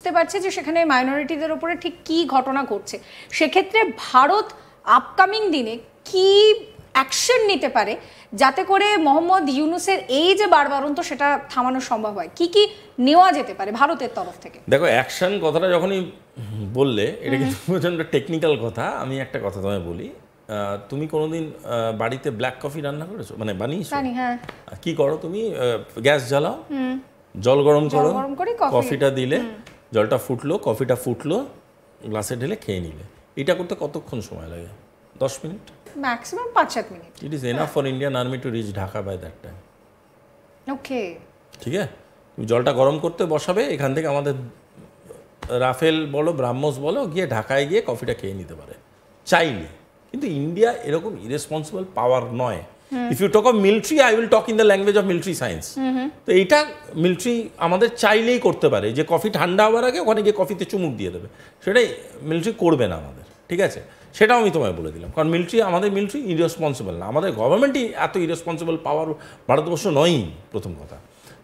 বুঝতে পারছে যে সেখানে মাইনরিটিদের উপরে ঠিক কী ঘটনা ঘটছে, সেক্ষেত্রে ভারত আপকামিং দিনে কি অ্যাকশন নিতে পারে যাতে করে মোহাম্মদ ইউনূসের এই যে বাড়বাড়ন্ত সেটা থামানো সম্ভব হয়? কি কি নেওয়া যেতে পারে ভারতের তরফ থেকে? দেখো, অ্যাকশন কথাটা যখনই বললে এটা কিন্তু প্রচণ্ড টেকনিক্যাল কথা। আমি একটা কথা তোমায় বলি, তুমি কোনোদিন বাড়িতে ব্ল্যাক কফি রান্না করেছো, মানে বানিয়েছো? হ্যাঁ। কি করো তুমি? গ্যাস জ্বালাও, জল গরম করো, কফিটা দিলে, জলটা ফুটলো, কফিটা ফুটলো, গ্লাসে ঢেলে খেয়ে নিলে। এটা করতে কতক্ষণ সময় লাগে? 10 minute, maximum 5-7 minute. It is enough for Indian army to reach Dhaka by that time. Okay, ঠিক আছে, তুমি জলটা গরম করতে বসাবে, এখান থেকে আমাদের রাফেল বলো, ব্রাহ্মস বলো, গিয়ে ঢাকায় গিয়ে কফিটা খেয়ে নিতে পারে চাইলে। কিন্তু ইন্ডিয়া এরকম ইরেসপন্সিবল পাওয়ার নয়। If you talk of military, I will talk in the language of military science. তো এইটা মিলিটারি আমাদের চাইলেই করতে পারে, যে কফি ঠান্ডা হওয়ার আগে ওখানে গিয়ে কফিতে চুমুক দিয়ে দেবে, সেটাই মিলিটারি করবে না আমাদের। ঠিক আছে, সেটাও আমি তোমায় বলে দিলাম, কারণ আমাদের মিলিটারি ইরেসপন্সিবল না, আমাদের গভর্নমেন্টই এত ইরেসপন্সিবল পাওয়ার ভারতবর্ষ নয়ই, প্রথম কথা।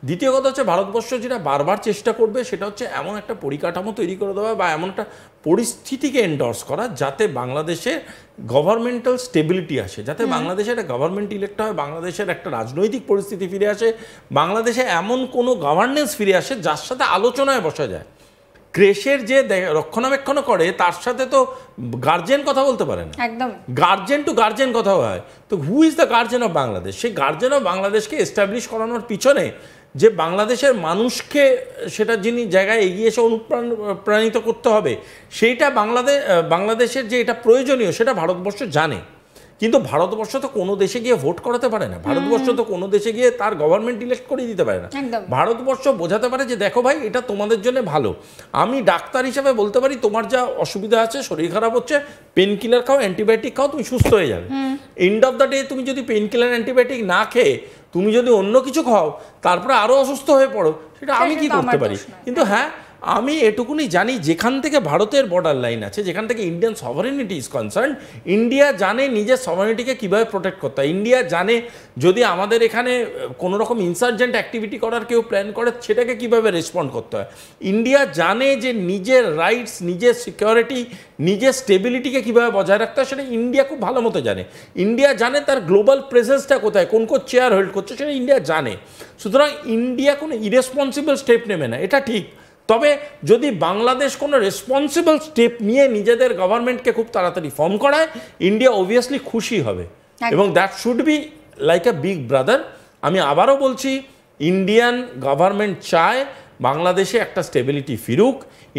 দ্বিতীয় কথা হচ্ছে, ভারতবর্ষ যেটা বারবার চেষ্টা করবে সেটা হচ্ছে এমন একটা পরিকাঠামো তৈরি করে দেওয়া বা এমন একটা পরিস্থিতিকে এন্ডোর্স করা যাতে বাংলাদেশে গভর্নমেন্টাল স্টেবিলিটি আসে, যাতে বাংলাদেশে একটা গভর্নমেন্ট ইলেক্ট হয়, বাংলাদেশের একটা রাজনৈতিক পরিস্থিতি ফিরে আসে, বাংলাদেশে এমন কোনো গভর্নেন্স ফিরে আসে যার সাথে আলোচনায় বসা যায়। ক্রেশের যে রক্ষণাবেক্ষণ করে তার সাথে তো গার্জেন কথা বলতে পারে না, একদম গার্জেন টু গার্জেন কথা হয়। তো who is the guardian of Bangladesh? সেই গার্জেন অফ বাংলাদেশকে এস্টাবলিশ করানোর পিছনে যে বাংলাদেশের মানুষকে সেটা যিনি জায়গায় এগিয়ে এসে অনুপ্রাণিত করতে হবে, সেইটা বাংলাদেশের যে এটা প্রয়োজনীয় সেটা ভারতবর্ষ জানে। কিন্তু ভারতবর্ষ তো কোনো দেশে গিয়ে ভোট করাতে পারে না, ভারতবর্ষ তো কোনো দেশে গিয়ে তার গভর্নমেন্ট ইলেক্ট করে দিতে পারে না। ভারতবর্ষ বোঝাতে পারে যে দেখো ভাই, এটা তোমাদের জন্য ভালো। আমি ডাক্তার হিসাবে বলতে পারি, তোমার যা অসুবিধা আছে, শরীর খারাপ হচ্ছে, পেন কিলার খাও, অ্যান্টিবায়োটিক খাও, তুমি সুস্থ হয়ে যাবে। এন্ড অফ দ্য ডে তুমি যদি পেন কিলার অ্যান্টিবায়োটিক না খেয়ে তুমি যদি অন্য কিছু খাও, তারপরে আরও অসুস্থ হয়ে পড়ো, সেটা আমি কি করতে পারি? কিন্তু হ্যাঁ, আমি এটুকুনি জানি, যেখান থেকে ভারতের বর্ডার লাইন আছে, যেখান থেকে ইন্ডিয়ান সভারেনিটি ইজ কনসার্ন, ইন্ডিয়া জানে নিজের সভারেনিটিকে কীভাবে প্রোটেক্ট করতে হয়। ইন্ডিয়া জানে যদি আমাদের এখানে কোনো রকম ইনসার্জেন্ট অ্যাক্টিভিটি করার কেউ প্ল্যান করে, সেটাকে কীভাবে রেসপন্ড করতে হয়। ইন্ডিয়া জানে যে নিজের রাইটস, নিজের সিকিউরিটি, নিজের স্টেবিলিটিকে কীভাবে বজায় রাখতে হয়, সেটা ইন্ডিয়া খুব ভালো মতো জানে। ইন্ডিয়া জানে তার গ্লোবাল প্রেজেন্সটা কোথায়, কোন চেয়ার হোল্ড করছে, সেটা ইন্ডিয়া জানে। সুতরাং ইন্ডিয়া কোনো ইরেসপন্সিবল স্টেপ নেবে না, এটা ঠিক। তবে যদি বাংলাদেশ কোনো রেসপন্সিবল স্টেপ নিয়ে নিজেদের গভর্নমেন্টকে খুব তাড়াতাড়ি ফর্ম করায়, ইন্ডিয়া অবভিয়াসলি খুশি হবে, এবং that should be like a big brother. আমি আবারও বলছি, ইন্ডিয়ান গভর্নমেন্ট চায় বাংলাদেশে একটা স্টেবিলিটি ফিরুক।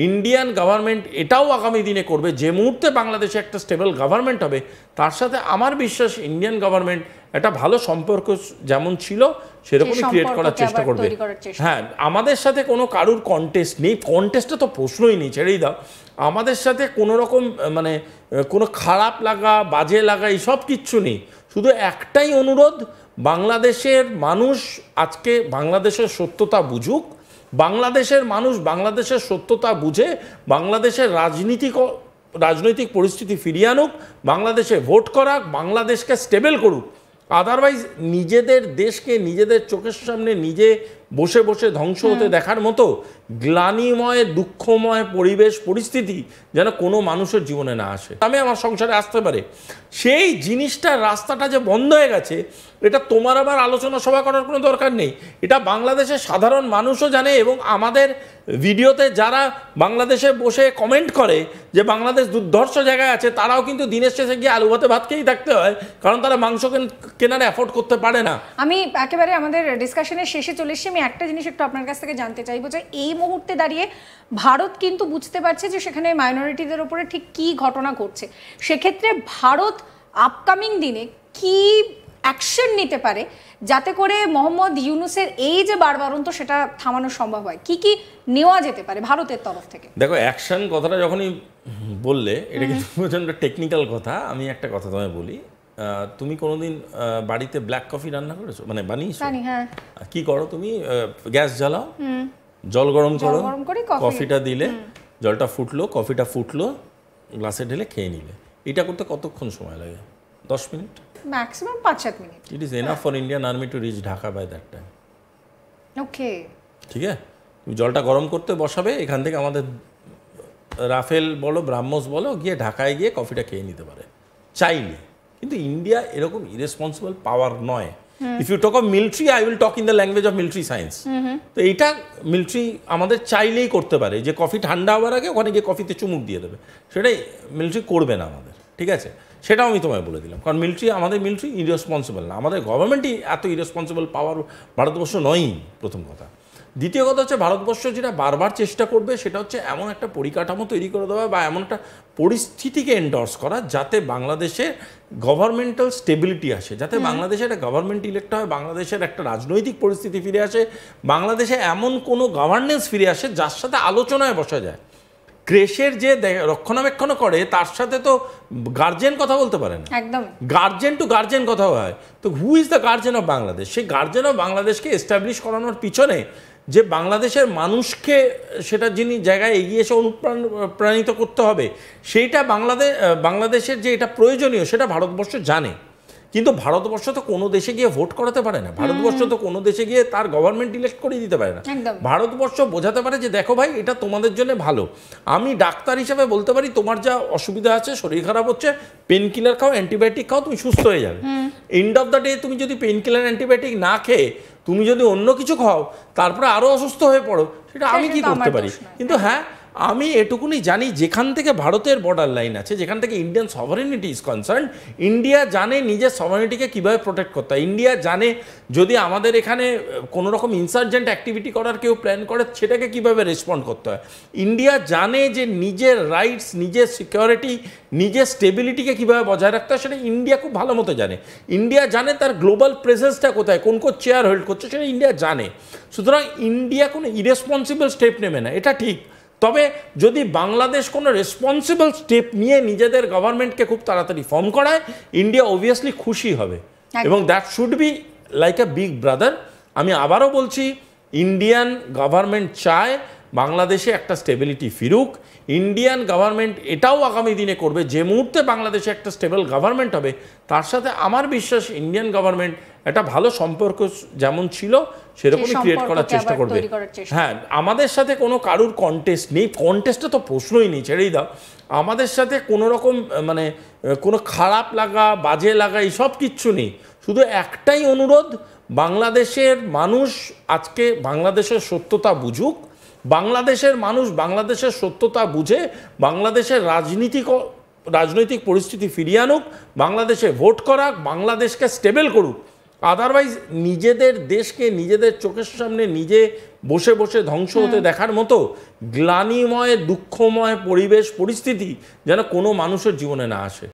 ইন্ডিয়ান গভর্নমেন্ট এটাও আগামী দিনে করবে, যে মুহূর্তে বাংলাদেশে একটা স্টেবল গভর্নমেন্ট হবে, তার সাথে আমার বিশ্বাস ইন্ডিয়ান গভর্নমেন্ট একটা ভালো সম্পর্ক যেমন ছিল সেরকমই ক্রিয়েট করার চেষ্টা করবে। হ্যাঁ, আমাদের সাথে কোনো কারুর কন্টেস্ট নেই, কন্টেস্টে তো প্রশ্নই নেই, ছেড়েই দাও। আমাদের সাথে কোনো রকম মানে কোনো খারাপ লাগা, বাজে লাগা, এইসব কিচ্ছু নেই। শুধু একটাই অনুরোধ, বাংলাদেশের মানুষ আজকে বাংলাদেশের সত্যতা বুঝুক, বাংলাদেশের মানুষ বাংলাদেশের সত্যতা বুঝে বাংলাদেশের রাজনৈতিক পরিস্থিতি ফিরিয়ে আনুক, বাংলাদেশে ভোট করাক, বাংলাদেশকে স্টেবল করুক। আদারওয়াইজ নিজেদের দেশকে নিজেদের চোখের সামনে নিজে বসে বসে ধ্বংস হতে দেখার মতো গ্লানিময়, দুঃখময় পরিস্থিতি যেন কোনো মানুষের জীবনে না আসে, আমি আমার সংসারে আসতে পারে, সেই জিনিসটার রাস্তাটা যে বন্ধ হয়ে গেছে, এটা তোমার আবার আলোচনা সভা করার কোনো দরকার নেই। এটা বাংলাদেশের সাধারণ মানুষও জানে, এবং আমাদের ভিডিওতে যারা বাংলাদেশে বসে কমেন্ট করে যে বাংলাদেশ দুর্ধর্ষ জায়গায় আছে, তারাও কিন্তু দিনের শেষে গিয়ে আলু ভাতে ভাত খেয়েই থাকতে হয়, কারণ তারা মাংস কেনারে অ্যাফোর্ড করতে পারে না। আমি একেবারে আমাদের ডিসকাশনের শেষে চলে এসেছি। আমি একটা জিনিস একটু আপনার কাছ থেকে জানতে চাইবো যে এই মুহূর্তে দাঁড়িয়ে ভারত কিন্তু বুঝতে পারছে যে সেখানে মাইনরিটিদের উপরে ঠিক কী ঘটনা ঘটছে, সেক্ষেত্রে ভারত আপকামিং দিনে কি অ্যাকশন নিতে পারে যাতে করে মোহাম্মদ ইউনূসের এই যে বাড়বাড়ন্ত সেটা থামানো সম্ভব হয়? কি কি নেওয়া যেতে পারে ভারতের তরফ থেকে? দেখো, অ্যাকশন কথাটা যখনই বললে এটা কিন্তু প্রচণ্ড টেকনিক্যাল কথা। আমি একটা কথা তোমায় বলি, তুমি কোনোদিন বাড়িতে ব্ল্যাক কফি রান্না করেছো, মানে বানিয়েছো? হ্যাঁ। কি করো তুমি? গ্যাস জ্বালাও, জল গরম করো, কফিটা দিলে, জলটা ফুটলো, কফিটা ফুটলো, গ্লাসে ঢেলে খেয়ে নিলে। এটা করতে কতক্ষণ সময় লাগে? 10 minute, maximum 5-7 minute. It is enough for Indian army to reach Dhaka by that time. Okay, ঠিক আছে, তুমি জলটা গরম করতে বসাবে, এখান থেকে আমাদের রাফেল বলো ব্রাহ্মস বলো গিয়ে ঢাকায় গিয়ে কফিটা খেয়ে নিতে পারে চাইলে। কিন্তু ইন্ডিয়া এরকম ইরেসপন্সিবল পাওয়ার নয়। If you talk of military, I will talk in the language of military science. তো এইটা মিলিটারি আমাদের চাইলেই করতে পারে, যে কফি ঠান্ডা হওয়ার আগে ওখানে গিয়ে কফিতে চুমুক দিয়ে দেবে, সেটাই মিলিটারি করবে না আমাদের, ঠিক আছে? সেটাও আমি তোমায় বলে দিলাম, কারণ আমাদের মিলিটারি ইরেসপন্সিবল না, আমাদের গভর্নমেন্টই এত ইরেসপন্সিবল পাওয়ার ভারতবর্ষ নয়ই, প্রথম কথা। দ্বিতীয় কথা হচ্ছে, ভারতবর্ষ যেটা বারবার চেষ্টা করবে সেটা হচ্ছে এমন একটা পরিকাঠামো তৈরি করে দেওয়া বা এমন একটা পরিস্থিতিকে এন্ডোর্স করা যাতে বাংলাদেশে গভর্নমেন্টাল স্টেবিলিটি আসে, যাতে বাংলাদেশে একটা গভর্নমেন্ট ইলেক্ট হয়, বাংলাদেশের একটা রাজনৈতিক পরিস্থিতি ফিরে আসে, বাংলাদেশে এমন কোনো গভর্নেন্স ফিরে আসে যার সাথে আলোচনায় বসা যায়। ক্রেশের যে রক্ষণাবেক্ষণ করে তার সাথে তো গার্জেন কথা বলতে পারে না, একদম গার্জেন টু গার্জেন কথা হয়। তো who is the guardian of Bangladesh? সেই গার্জেন অফ বাংলাদেশকে এস্টাবলিশ করানোর পিছনে যে বাংলাদেশের মানুষকে সেটা যিনি জায়গায় এগিয়ে এসে অনুপ্রাণিত করতে হবে, সেইটা বাংলাদেশের যে এটা প্রয়োজনীয় সেটা ভারতবর্ষ জানে। কিন্তু ভারতবর্ষ তো কোনো দেশে গিয়ে ভোট করাতে পারে না, ভারতবর্ষ তো কোনো দেশে গিয়ে তার গভর্নমেন্ট ইলেক্ট করে দিতে পারে না। ভারতবর্ষ বোঝাতে পারে যে দেখো ভাই, এটা তোমাদের জন্য ভালো। আমি ডাক্তার হিসাবে বলতে পারি তোমার যা অসুবিধা আছে, শরীর খারাপ হচ্ছে, পেন কিলার খাও, অ্যান্টিবায়োটিক খাও, তুমি সুস্থ হয়ে যাবে। এন্ড অফ দ্য ডে তুমি যদি পেন কিলার অ্যান্টিবায়োটিক না খেয়ে তুমি যদি অন্য কিছু খাও, তারপরে আরও অসুস্থ হয়ে পড়ো, সেটা আমি কি করতে পারি? কিন্তু হ্যাঁ, আমি এটুকুনি জানি, যেখান থেকে ভারতের বর্ডার লাইন আছে, যেখান থেকে ইন্ডিয়ান সভারেনিটি ইজ কনসার্ন, ইন্ডিয়া জানে নিজের সভারেনিটিকে কীভাবে প্রোটেক্ট করতে হয়। ইন্ডিয়া জানে যদি আমাদের এখানে কোনো রকম ইনসার্জেন্ট অ্যাক্টিভিটি করার কেউ প্ল্যান করে, সেটাকে কীভাবে রেসপন্ড করতে হয়। ইন্ডিয়া জানে যে নিজের রাইটস, নিজের সিকিউরিটি, নিজের স্টেবিলিটিকে কীভাবে বজায় রাখতে হয়, সেটা ইন্ডিয়া খুব ভালো মতো জানে। ইন্ডিয়া জানে তার গ্লোবাল প্রেজেন্সটা কোথায়, কোন চেয়ার হোল্ড করছে, সেটা ইন্ডিয়া জানে। সুতরাং ইন্ডিয়া কোনো ইরেসপন্সিবল স্টেপ নেবে না, এটা ঠিক। তবে যদি বাংলাদেশ কোনো রেসপন্সিবল স্টেপ নিয়ে নিজেদের গভর্নমেন্টকে খুব তাড়াতাড়ি ফর্ম করায়, ইন্ডিয়া অবভিয়াসলি খুশি হবে, এবং that should be like a big brother. আমি আবারও বলছি, ইন্ডিয়ান গভর্নমেন্ট চায় বাংলাদেশে একটা স্টেবিলিটি ফিরুক। ইন্ডিয়ান গভর্নমেন্ট এটাও আগামী দিনে করবে, যে মুহূর্তে বাংলাদেশে একটা স্টেবল গভর্নমেন্ট হবে, তার সাথে আমার বিশ্বাস ইন্ডিয়ান গভর্নমেন্ট একটা ভালো সম্পর্ক যেমন ছিল সেরকমই ক্রিয়েট করার চেষ্টা করবে। হ্যাঁ, আমাদের সাথে কোনো কারুর কন্টেস্ট নেই, কন্টেস্টে তো প্রশ্নই নেই, ছেড়েই দাও। আমাদের সাথে কোনো রকম মানে কোনো খারাপ লাগা, বাজে লাগা, এইসব কিচ্ছু নেই। শুধু একটাই অনুরোধ, বাংলাদেশের মানুষ আজকে বাংলাদেশের সত্যতা বুঝুক, বাংলাদেশের মানুষ বাংলাদেশের সত্যতা বুঝে বাংলাদেশের রাজনৈতিক পরিস্থিতি ফিরিয়ে আনুক, বাংলাদেশে ভোট করাক, বাংলাদেশকে স্টেবল করুক। আদারওয়াইজ নিজেদের দেশকে নিজেদের চোখের সামনে নিজে বসে বসে ধ্বংস হতে দেখার মতো গ্লানিময়, দুঃখময় পরিবেশ পরিস্থিতি যেন কোনো মানুষের জীবনে না আসে।